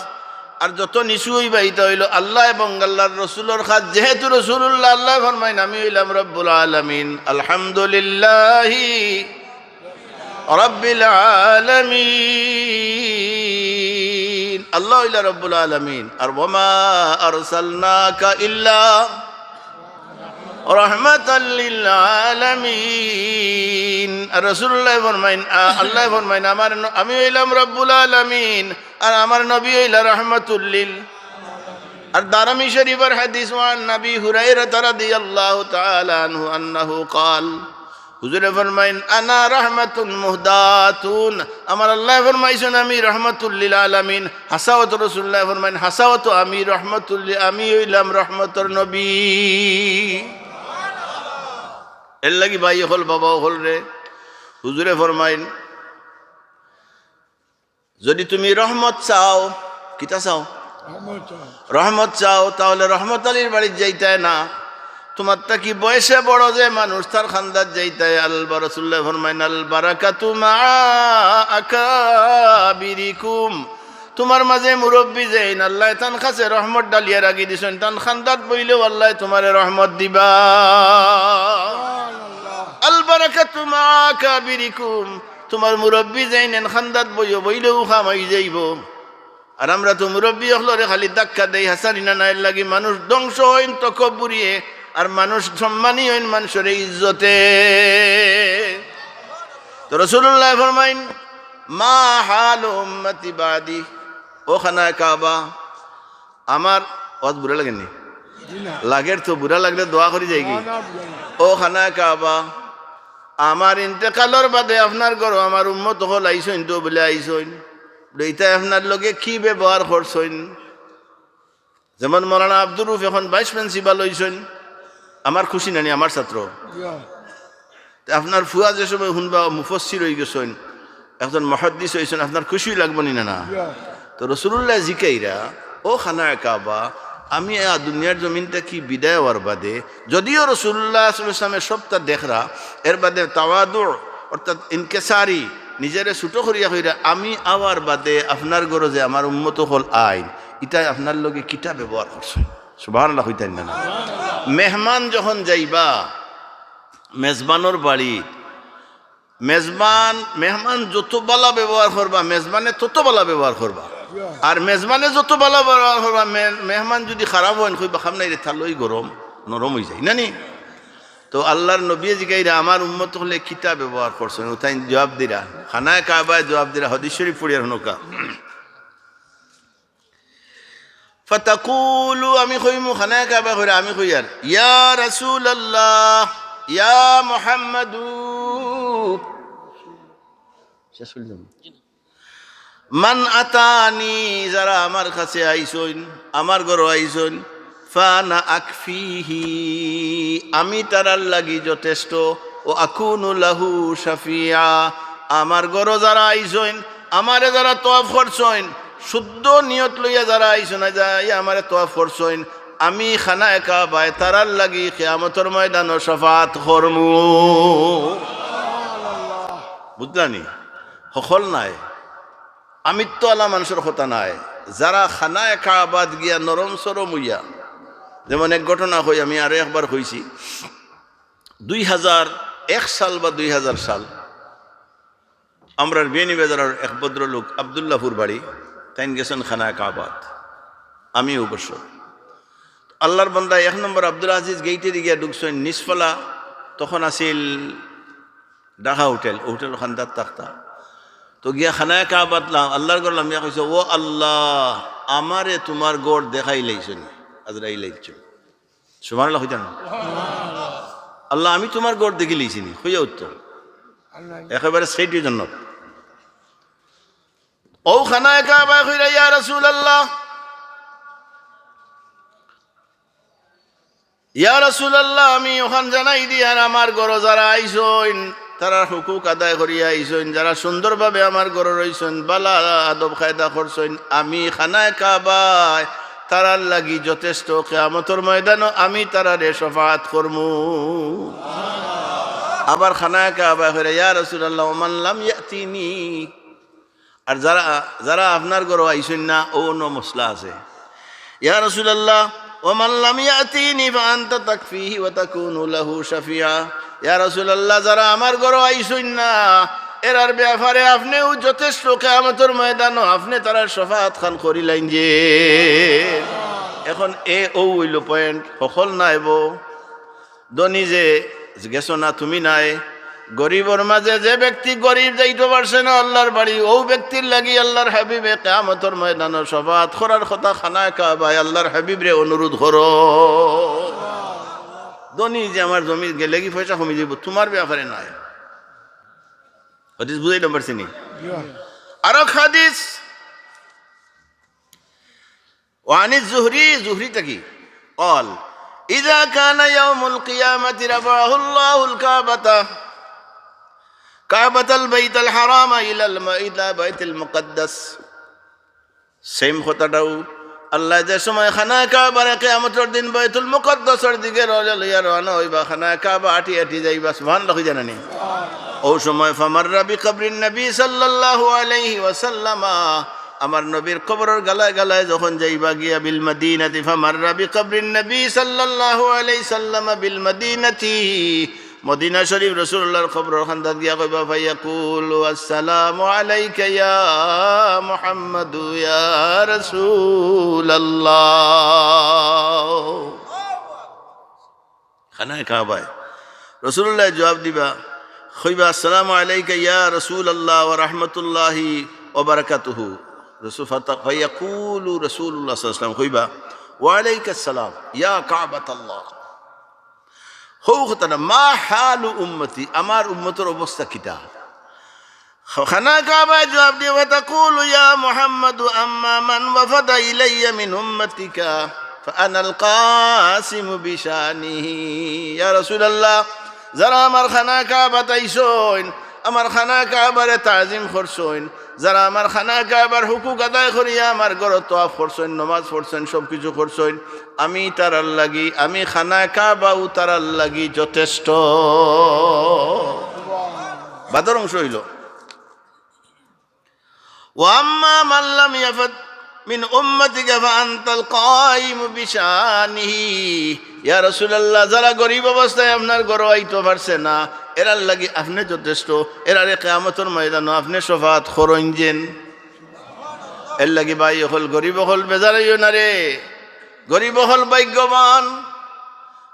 আর যত নিচু হইবা এটা হইল আল্লাহ এবং আল্লাহর রসুলের কাজ। যেহেতু রসুল্লাহ আল্লাহ ফরমাইন আমি হইলাম রব্বুল আলামিন, আলহামদুলিল্লাহি রাব্বিল আলামিন, আল্লাহ হইলা রব্বুল আলামিন। আর ওয়ামা আরসালনাকা ইল্লা রাহমাতাল লিল আলামিন। আর রাসূলুল্লাহ ফরমাইন, আল্লাহ ফরমাইন আমি হইলাম রব্বুল আলামিন আর আমার নবী হইলা রাহমাতুল লিল। আর দারামি শরীফের হাদিস ওয়ান নবী হুরায়রা রাদিয়াল্লাহু তাআলা আনহু আন্নাহু قال, হুজুরে ফরমাইন আনা রাহমাতুন মুহদাতুন, আমার আল্লাহ ফরমাইছেন আমি রাহমাতুল লিল আলামিন। হাসাওয়াত রাসূলুল্লাহ ফরমাইন হাসাওয়াত আমি রাহমাতুল লিল, আমি হইলাম রহমতের নবী। এর লাগি ভাই হল বাবাও হল রে। হুজুরে ফরমাইন যদি তুমি রহমত চাও, কিতা চাও? রহমত চাও, তাহলে রহমত আলীর বাড়ির যাইতে না, তোমারটা কি বয়সে বড় যে মানুষ তার খান্দাত যাইতে। আল্লাহ রাসূলুল্লাহ ফরমাইন আল বারাকাতু মা আকাবিরিকুম, তোমার মাঝে মুরব্বী যেইন আল্লাহ তান কাছে রহমত ডালিয়া রাখি দিছেন, তান খান্দাত বইলেও আল্লাহ তোমারে রহমত দিবা। আল বারাকাতু মা আকাবিরিকুম, তোমার মুরব্বী যেইন খান্দাত বইলেও খামাই যাইব। আর আমরা তো মুরব্বী হলরে খালি ধাক্কা দেই হাসানিনা নাই লাগি, মানুষ ধ্বংস হইন তকব্বুরিয়ে, আর মানুষ সম্মানী হইন মানুষের ইজ্জতে। তো রাসূলুল্লাহ ফরমাইন মা হালু উম্মতি বাদি, ও খানায়ে কাবা আমার ওয়াজ বুড়া লাগেনি লাগের, তো বুড়া লাগলে দোয়া করি যাই কি। ও খানায়ে কাবা আমার ইন্তেকালের বাদে আপনার ঘর আমার উম্মত হল আইসইন, তো বলে আইসইন, এইটা আপনার লগে কি ব্যবহার করছেন। যেমন মৌলানা আব্দুর রউফ এখন ভাইস প্রিন্সিপাল হইছেন, আমার খুশি নানি, আমার ছাত্র। আপনার ফুয়া যে সময় শুনবা মুফাসসির হয়ে গেছেন, একজন মুহাদ্দিস হয়েছেন, আপনার খুশি লাগবো নি না? তো রাসূলুল্লাহ জিকাইরা ও খানায়ে কাবা আমি দুনিয়ার জমিনটা কি বিদায় হওয়ার বাদে, যদিও রাসূলুল্লাহ সাল্লাল্লাহু আলাইহি ওয়াসাল্লামের সবটা দেখরা, এর বাদে তাওয়াদু অর্থাৎ ইনকেসারি নিজেরে ছুটো করিয়া কইরা আমি আওয়ার বাদে আপনার ঘরে যে আমার উম্মত হল আইন, ইটা আপনার লগে কিতা ব্যবহার করছে। সুবহানাল্লাহ হইতেন না? মেহমান যখন যাইবা মেজবানোর বাড়ি, মেহমান যত বালা ব্যবহার করবা মেজবানে তত বালা ব্যবহার করবা, আর মেজবানে যত বালা ব্যবহার করবা মেহমান যদি খারাপ হয় কইবা খাম নাই রে থালই গরম নরম হয়ে যায় নানি। তো আল্লাহর নবী জিগাইরা আমার উম্মত হলে কিতা ব্যবহার করছেন, তাই জবাব দিরা খানায়ে কাবায় জবাব দিরা হাদিস শরীফ পড়িয়া হনকা ফাতাকুলু, আমি কইমু খানায়ে কাবা কইরা আমি কই আর ইয়া রাসূলুল্লাহ ইয়া মুহাম্মাদু, শেষ হইল মান আতানি, যারা আমার কাছে আইসইন আমার ঘর আইসইন, ফানা আকফিহি, আমি তারার লাগি যথেষ্ট, ও আকুনু লাহু শাফিয়া, আমার ঘর যারা আইসইন আমারে যারা তওয়াফ করছইন শুদ্ধ নিয়ত লইয়া যারা আইসইন যাই আমারে তওয়াফ করছইন, আমি খানায়ে কাবায় তারার লাগি কিয়ামতের ময়দানে শাফাআত করমু। বুঝলানি? সকল নাই, আমিত্ব আলা মানুষের কথা নাই, যারা খানায়ে কাবাত গিয়া নরম সরম হইয়া, যেমন এক ঘটনা হই আমি আরো একবার হইছি 2001 সাল বা 2000 সাল, আমরা বিয়ানীবাজারের এক ভদ্রলোক আবদুল্লাহপুর বাড়ি, তাই গেছেন খানায়ে কাবাত, আমি অবশ্য। আল্লাহর বান্দা 1 নম্বর আব্দুল আজিজ গেইটে গিয়া ঢুকছেন নিচফলা, তখন আসিল ঢাকা হোটেল, হোটেল খান্দার তাক্তা। তো গিয়া খানায়ে কাবাত আল্লাহর গড় লামিয়া কইছে ও আল্লাহ আমারে তোমার গড় দেখাই লাইছেন, আজরাইল আইছে। সুবহানাল্লাহ হইতাম আল্লাহ আমি তোমার গড় দেখি লইছিনি, হইয়া উত্তর একেবারে সেইটির জন্য ও খানায়ে কাবা কইরা ইয়া রাসূলুল্লাহ ইয়া রাসূলুল্লাহ, আমি ওখান জানাই দি আর আমার ঘর যারা আইসইন তারা হুকুক আদায় করিয়া আইসইন, যারা সুন্দরভাবে আমার ঘর রইছেন বালা আদব কায়দা করছেন, আমি খানায়ে কাবায় তারার লাগি যথেষ্ট, কিয়ামতের ময়দানও আমি তারারে শফাআত করমু। আবার খানায় কাবা ফিরে, ইয়া রাসূলুল্লাহ মান লাম ইয়াতিনি, আর যারা যারা আপনার ঘরে আইসেন না, ও ন মশলা আছে। ইয়া রাসূলুল্লাহ ওমান লাম ইয়াতিনি ফাআনতা তাকফিহি ওয়া তাকুনু লাহু শাফিআ, ইয়া রাসূলুল্লাহ যারা আমার ঘরে আইসেন না এরার ব্যাপারে আপনিও যথেষ্ট, কিয়ামতের ময়দানও আপনি তারার শফাআত খান করিলেন যে। এখন ও হইল পয়েন্ট, সকল নাইব ধনী যে গেছো না তুমি নাই, গরিবর মাঝে যে ব্যক্তি গরিব যাইতে পারছে না আল্লাহর বাড়ি, ও ব্যক্তির লাগি আল্লাহর হাবিবে কিয়ামতের ময়দানে শফাআত করার কথা খানায় কাবায় আল্লাহর হাবিবরে অনুরোধ করো। ধনী যে আমার জমি গেলে কি পয়সা কমে যাব, তোমার ব্যাপারে নাই। হাদিস বুঝাই নাম্বার চিনি আরো হাদিস ওয়ানি জুহরি তাকি قال إذا كان يوم القيامة رفعه الله كعبة البيت الحرام إلى بيت المقدس। সেম কথাটাও আল্লাহ যে সময় খানা কাবার কিয়ামতের দিন বাইতুল মুকদ্দাসের দিকে রওনা হইবা, খানা কাবা আটি আটি যাইবা, সুবহানাল্লাহ জানেনি। ও সময় ফামাররা বিকবরিন নবী সাল্লাল্লাহু আলাইহি ওয়াসাল্লাম, আমার নবীর কবরের গালায় গালায় যখন যাইবা গিয়া বিল মদিনাতি, ফামাররা বিকবরিন নবী সাল্লাল্লাহু আলাইহি সাল্লাম বিল মদিনাতি, মদিনা শরীফ রাসূলুল্লাহর কবরের খান্দাত গিয়া কইবা ফায়াকুলু আসসালামু আলাইকা ইয়া মুহাম্মাদু ইয়া রাসূলুল্লাহ। খানায় কাবায় রাসূলুল্লাহ জবাব দিবা, কইবা আসসালামু আলাইকা ইয়া রাসূলুল্লাহ ওয়া রাহমাতুল্লাহি ওয়া বারাকাতুহু। ফায়াকুলু রাসূলুল্লাহ সাল্লাল্লাহু আলাইহি ওয়াসাল্লাম কইবা ওয়া আলাইকা আসসালাম ইয়া কাবাতাল্লাহ। মা হালু উম্মতি, আমার উম্মতের অবস্থা কিটা? খানা কাবায় জবাব দিয়ে তাকুলু ইয়া মুহাম্মাদু আম্মা মান ওয়াফাদা ইলাইয়া মিন উম্মাতিকা ফাআনাল কাসিমু বিশানিহি। ইয়া রাসূলুল্লাহ যারা আমার খানা কাবা তাইছইন, আমার খানা কাবারে তাজিম করছইন, যারা আমার খানা কাবার হুকুক আদায় করিয়া আমার ঘরে তওয়াফ করছইন, নামাজ পড়ছইন, সব কিছু করছইন, আমি তারার লাগি, আমি খানা কাবাও তারার লাগি যথেষ্ট। বাদর অংশ হইল ওয়াম্মা মান লাম ইয়াফাদ মিন উম্মাতিকা ফাআনতাল কায়িমু বিশানিহি। ইয়া রাসূলুল্লাহ যারা গরিব অবস্থায় আপনার ঘরে আইতে পারছে না এরার লাগি আপনি যথেষ্ট, এরারে কিয়ামতের ময়দানে আপনি শফাআত করুন যেন। এর লাগি ভাই হল গরিব হল বেজারাইও না রে, গরিব হল ভাগ্যবান।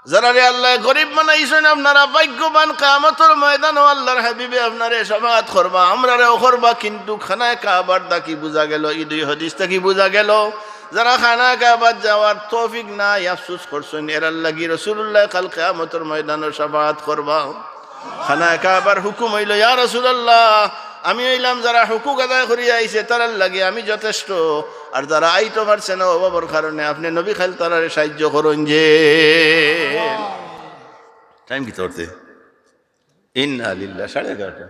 যারা রে আল্লাহ গরিব বানাইছেন আপনারা ভাগ্যবান, কিয়ামতের ময়দানে আল্লাহর হাবিবে আপনারে শফাআত করবা, আমরারেও করবা। কিন্তু খানায় কাবার দা কি বুঝা গেল, এই দুই হাদিসটা কি বুঝা গেল? যারা খানা কাবার যাওয়ার তৌফিক নাই, আফসোস করছেন, এরার লাগি রাসূলুল্লাহ কাল কিয়ামতের ময়দানে শফাআত করবা। খানা কাবার হুকুম হইল ইয়া রাসূলুল্লাহ আমি হইলাম যারা হুকুক আদায় করিয়া আইছে তারার লাগে আমি যথেষ্ট, আর যারা আইতে পারছে না অভাবের কারণে আপনি নবী খাল তারারে সাহায্য করুন যে। টাইম কি করতে? ইন্না লিল্লাহ 11:30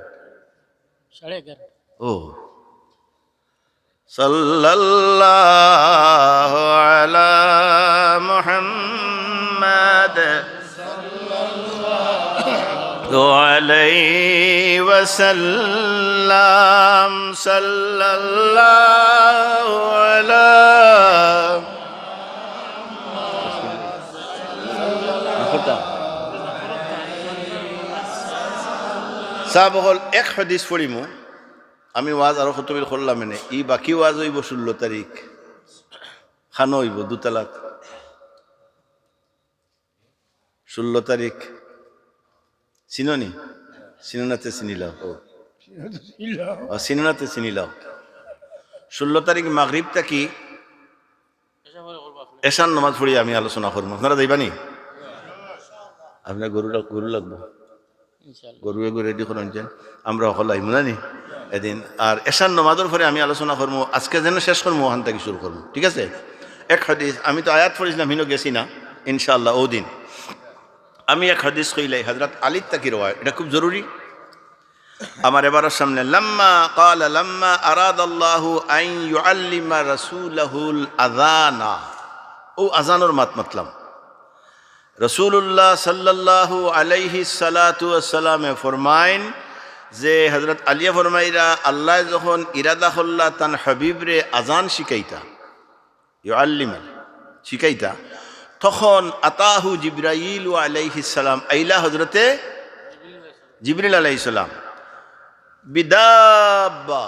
ও সাল্লাল্লাহু আলা মুহাম্মাদ عليه وسلم صلى الله على সাবগল এক হাদিস পড়িমু আমি ওয়াজ আর খতবিল করলাম না, ই বাকি ওয়াজ হইব 16 তারিখ, খানো হইব 2 তালাক 16 তারিখ। চিনি সিনোনাতে চিনিলাও, ও সিনোনাতে চিনিলাও। 16 তারিখ মাগরিব থাকি এশার নামাজ পড়ি আমি আলোচনা করবো, আপনারা যাইবানি? আপনার গরু লাগবো, গরু রেডি করেন যেন আমরা সকল আইমু জানি এদিন। আর এশার নামাজের পরে আমি আলোচনা করবো, আজকে যেন শেষ করবো ওখান থেকে শুরু করবো, ঠিক আছে? এক হাদিস আমি তো আয়াত পড়েছিলাম, হিনো গেছি না ইনশাআল্লাহ ও দিন। আমি এক হাদিস কইলাই হযরত আলী তাকি রওয়ায়াত, এটা খুব জরুরি আমার এবারের সামনে। লাম্মা আরাদাল্লাহু আন ইউআল্লিমা রাসূলাহুল আযানা, ও আজানোর মাত মাতলাম। রসুল্লাহ সাল্লাল্লাহু আলাইহি সালাতু আসসালামে ফরমাইন যে হযরত আলিয়া ফরমাইরা আল্লাহ যখন ইরাদা হল্লা তান হাবিবরে আজান শিখাইতা, ইউআল্লিমা শিখাইতা, তখন আতাহু জিব্রাইল আলাইহিস সালাম, আইলা হযরতে জিবরিল আলাইহিস সালাম বিদাব্বা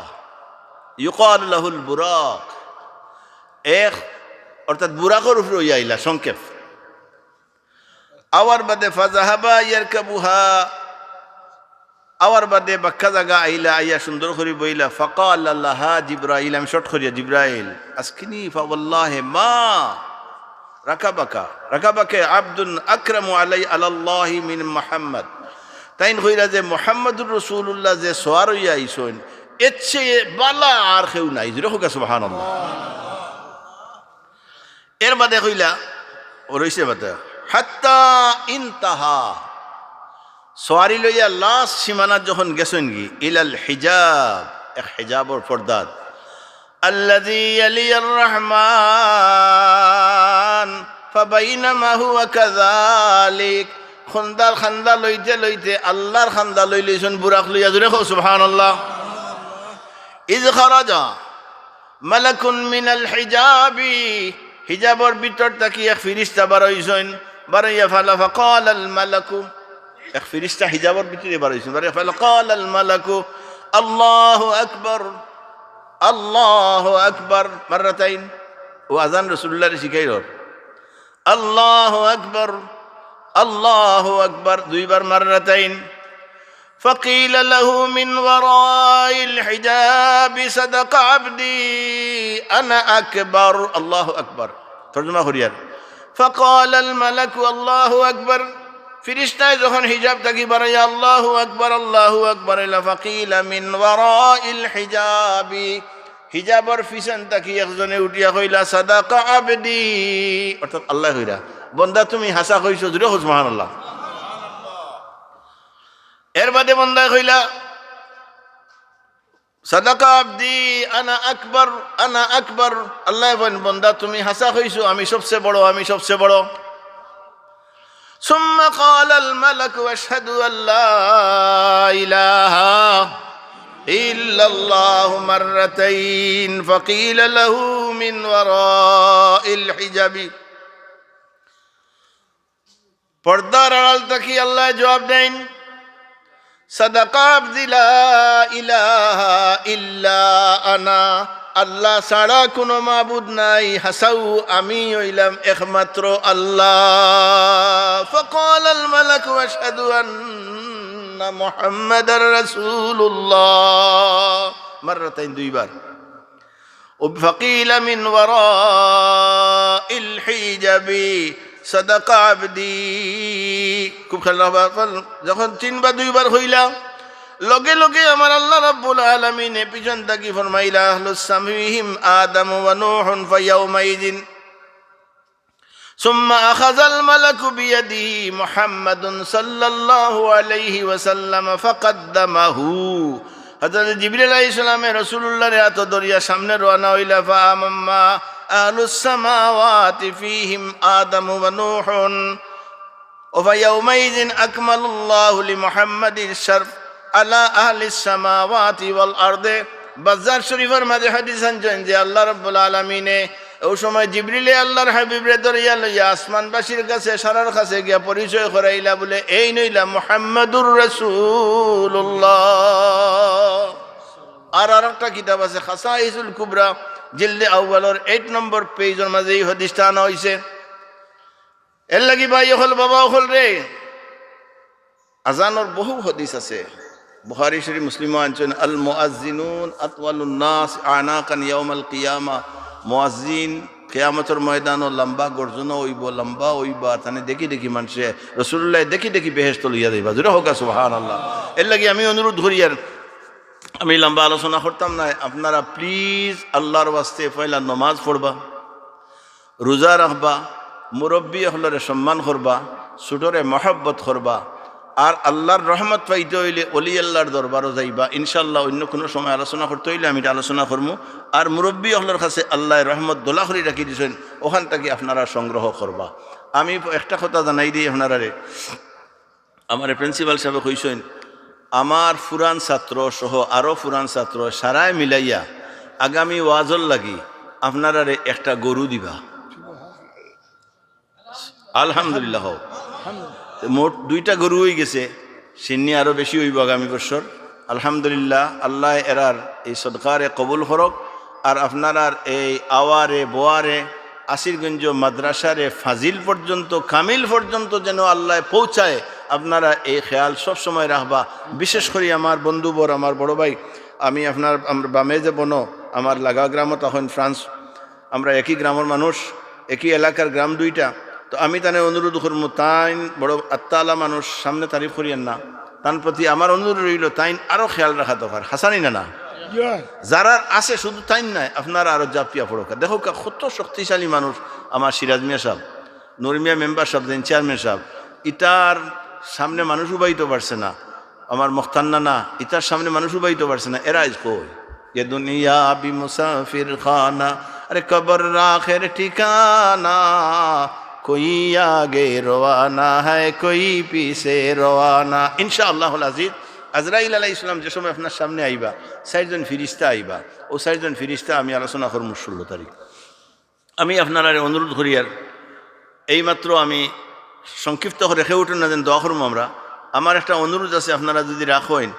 ইউকাল লাহুল বুরাক, এক অর্থাৎ বুরাকর উপরে আইলা সংক্ষেপ। আওয়ার বাদে ফাজাহাবা ইয়ারকাবুহা, আওয়ার বাদে বাক্কা জায়গা আইলা, আইয়া সুন্দর করে বইলা। ফাকাল আল্লাহা জিব্রাইল, আমি শর্ট করিয়া, জিব্রাইল আজকিনি ফাওয়াল্লাহি মা রাকাবাকে আব্দুন আকরামু আলাই আলাল্লাহি মিন মুহাম্মদ। তাইন কইরা যে মুহাম্মদুর রাসূলুল্লাহ যে সোয়ার হইয়া আইছেন, এর চেয়ে বালা আর কেউ নাই। জোরে হোক সুবহানাল্লাহ। এর বাদে কইলা ও রইছে বাদে হাত্তা ইনতাহা, সোয়ারি লইয়া লাস্ট সীমানা যখন গেছেন কি, ইলাল হিজাব, এক হিজাবর পর্দাত, আল্লাযী ইয়ালিয়ার রহমান ফাবাইনামা হুয়া কাযালিক, খান্দা লইতে লইতে আল্লাহর খান্দা লই লইছেন বুরাক লইয়া। জোরে কও সুবহানাল্লাহ। ইয খারাজা মালাকুন মিনাল হিজাবি, হিজাবর ভিতর থাকি এক ফেরেশতা বার হইছেন, বারাইয়া ফালা ফাকাল আল মালাকু, এক ফেরেশতা হিজাবর ভিতরে বার হইছেন, বারাইয়া ফালা কাল আল মালাকু আল্লাহু আকবার আল্লাহু আকবার মাররাতাইন। ও আযান রাসূলুল্লাহ শিখাইল আল্লাহু আকবার আল্লাহু আকবার দুইবার, মাররাতাইন। فقيل له من وراء الحجاب صدق عبدي أنا أكبر الله أكبر ترجمة هريار فقال الملك الله أكبر ফিরিস্তায় যখন হিজাব থাকি বাড়াইয়া আল্লাহু আকবার ইলা ফাকিল মিন ওয়ারাইল হিজাবি, হিজাবর পিছন থাকি একজনে উঠিয়া কইলা সাদাকা আবদি, অর্থাৎ আল্লাহ কইরা বন্দা তুমি হাসা কইছো। জুরে সুবহানাল্লাহ। এর বাদে বন্দায় কইলা সাদাকা আবদি আনা আকবার, আল্লাহ বলেন বন্দা তুমি হাসা কইছো, আমি সবচেয়ে বড়। ثم قال الملك أشهد أن لا إله إلا الله مرتين فقيل له من وراء الحجاب, পর্দার আড়াল থেকে আল্লাহ জবাব দেন সাদাকা আবদি লা ইলাহা ইল্লা আনা, আল্লাহ ছাড়া কোনো মাবুদ নাই, হাসাউ আমি হইলাম একমাত্র আল্লাহ। ফাকাল আল মালাকু আশহাদু আন্না মুহাম্মাদার রাসূলুল্লাহ মাররাতাইন, দুইবার। ও ফাকিল মিন ওয়ারাইল হিজাবি সাদাকা আবদি, খুব খেলা। যখন তিনবার দুইবার হইলা লগে লগে আমার আল্লাহ রাব্বুল আলামিন পিছন থাকি ফরমাইলা আহলুস সামিহিম আদম ওয়া নূহুন ফায়াউমাইযিন সুম্মা আখাযাল মালাকু বিয়াদিহি মুহাম্মাদুন সাল্লাল্লাহু আলাইহি ওয়াসাল্লাম ফাকাদ্দামাহু, হযরত জিবরিল আলাইহিস সালামে রাসূলুল্লাহর হাত ধরিয়া সামনে রওনা হইলা। ফাআম্মা আহলুস সামাওয়াতি ফীহিম আদম ওয়া নূহুন ওয়া ফায়াউমাইযিন আকমালুল্লাহু লিমুহাম্মাদিন শারফ আলা আহলিস সামাওয়াতি ওয়াল আরদে। বাজার শরীফের মাঝে হাদিস আনছেন যে আল্লাহ রাব্বুল আলামিনে ওই সময় জিবরিলে আল্লাহর হাবিবরে ধরিয়া লইয়া আসমানবাসীর কাছে সারার কাছে গিয়া পরিচয় করাইলা, বলে এই নইলা মুহাম্মাদুর রাসূলুল্লাহ। আর একটা কিতাব আছে খাসাইসুল কুবরা জিলদে আউয়ালের 8 নম্বর পেজের মাঝে এই হাদিসটা আনা হইছে। এর লাগি ভাই হল বাবা হল রে, আজানের বহু হাদিস আছে। বুখারী শরীফ মুসলিম আনছেন আল মুআজ্জিনুন আতওয়ালুন নাস আনাকান ইয়াউমাল কিয়ামা, মুআজ্জিন কিয়ামতের ময়দানও লম্বা গর্জন হইবা তানে দেখি দেখি মানুষে রাসূলুল্লাহ দেখি বেহেশত লইয়া যাইবা। জোরে হোক সুবহানাল্লাহ। এর লাগি আমি অনুরোধ করি, আর আমি লম্বা আলোচনা করতাম না, আপনারা প্লিজ আল্লাহর ওয়াস্তে পয়লা নামাজ পড়বা, রোজা রাখবা, মুরব্বী হলরে সম্মান করবা, ছোটরে মহব্বত করবা, আর আল্লাহর রহমত পাইতে হইলে অলি আল্লাহর দরবারও যাইবা ইনশাল্লাহ। অন্য কোনো সময় আলোচনা করতে হইলে আমি এটা আলোচনা করবো। আর মুরব্বী হলের কাছে আল্লাহ রহমত দোলাখরি রাখি দিয়েছেন, ওখান থেকে আপনারা সংগ্রহ করবা। আমি একটা কথা জানাই দিই আপনারা, আমার প্রিন্সিপাল সাহেব কইছেন আমার পুরান ছাত্র সহ আরও পুরান ছাত্র সারায় মিলাইয়া আগামী ওয়াজল লাগি আপনারা একটা গরু দিবা। আলহামদুলিল্লাহ, মোট 2টা গরু হয়ে গেছে, সিন্নি আরও বেশি হইব আগামী বছর। আলহামদুলিল্লাহ, আল্লাহ এরার এই সদকারে কবুল হরক। আর আপনারার এই আওয়ারে বোয়ারে আসিরগঞ্জ মাদ্রাসারে ফাজিল পর্যন্ত কামিল পর্যন্ত যেন আল্লাহ পৌঁছায়, আপনারা এই খেয়াল সব সময় রাখবা। বিশেষ করে আমার বন্ধুবর, আমার বড় ভাই, আমি আপনার বামে যে বনো আমার লাগা গ্রামও তখন ফ্রান্স, আমরা একই গ্রামের মানুষ, একই এলাকার গ্রাম 2টা। তো আমি তানে অনুরোধ করবো, তাইন বড় আত্মালা মানুষ, সামনে তারিফ করিয়েন না, তার প্রতি আমার অনুরোধ রইল তাইন আরও খেয়াল রাখা দরকার। হাসানি না যারা আছে শুধু তাইন নাই, আপনারা আরও জাপিয়া পড়োকা। দেখো কত শক্তিশালী মানুষ আমার সিরাজ মিয়া সাহেব, নরমিয়া মেম্বার সাহেব, দেন চেয়ারম্যান সাহেব, ইটার সামনে মানুষ উবাইতে পারছে না। আমার মখতান্না না, ইটার সামনে মানুষ উবাইতে পারছে না। এরা কই যে দুনিয়া বি মুসাফির খানা, আরে কবর রাখের ঠিকানা, कोई आगे रवाना है कोई पीछे रवाना। इंशाअल्लाह अज़ीज़ আজরাইল আলাইহিস সালাম যে সময় আপনার সামনে আইবা, 4জন ফিরিস্তা আইবা। ও 4জন ফিরিস্তা আমি আলোচনা করব 16 তারিখ। আমি আপনারা অনুরোধ করি, আর এইমাত্র আমি সংক্ষিপ্ত করে রেখে উঠুন না, যেন দোয়া করবো আমরা। আমার একটা অনুরোধ আছে, আপনারা যদি রাখেন,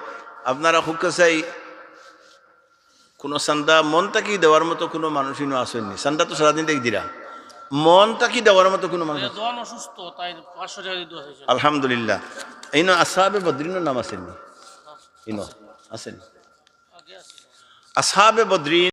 আপনারা খুব চাই কোনো চান্দা মনটা কি দেওয়ার মতো কোনো মানুষই আসেননি। চান্দা তো সারাদিন দেখ দিরা, মনটা কি দেওয়ার মতো কোনো মানুষ। আলহামদুলিল্লাহ, এই আসহাবে বদরিনের নাম আসেননি, আছেন আসহাবে বদরিন।